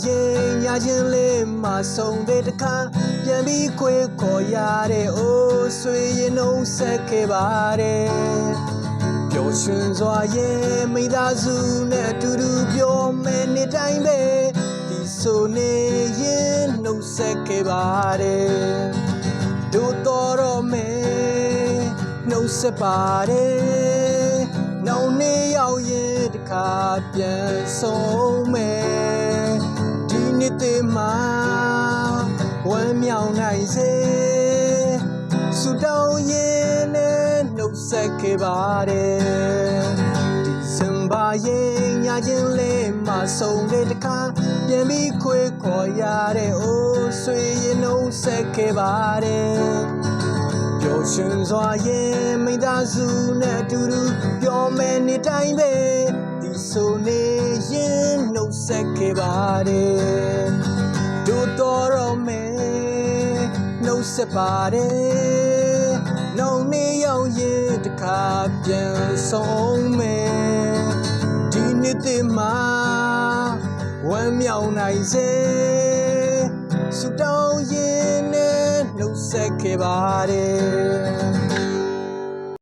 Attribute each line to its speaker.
Speaker 1: ရင်ညာချင်းလေးမဆုံးတဲ့တခါပြန်ပြီးခွေခေါ်ရတဲ့အိုးဆွေရင်နှုံးဆက်ခဲ့ပါတယ်ပျော်ရွှင်စွာရဲ့မိသားစုနဲ့အတူတူပြောမယ်နေ့တိုင်းပဲဒီဆိုနေရင်နှုတ်ဆက်ခဲ့ပါတယ်တို့တော်မယ်နှုတ်ဆက်ပါတယ်နောက်နေ့ရောက်ရင်တခါပြန်ဆုံးမယ်နေ့တည်းမှာဝမ်းမြောက်နိုင်စေဆုတောင်းရင်နဲ့နှုတ်ဆက်ခဲ့ပါတယ်ဒီဇင်ဘာရဲ့ညချင်းလေးမှာဆုံးတဲ့တခါပြန်ပြီးခွေခေါ်ရတဲ့အိုးဆွေရင်နှုတ်ဆက်ခဲ့ပါတယ်ပျော်ရွှင်စွာရဲ့မိသားစုနဲ့အတူတူပြောမယ်နေ့တိုင်းပဲဆိုနေရင်နှုတ်ဆက်ခဲ့ပါတယ်တို့တော်မယ်နှုတ်ဆက်ပါတယ်နောက်နေ့ရောက်ရင်တခါပြန်ဆုံးမယ်ဒီနေ့တည်းမှာဝမ်းမြောက်နိုင်စေဆုတောင်းရင်နှုတ်ဆက်ခဲ့ပါတယ်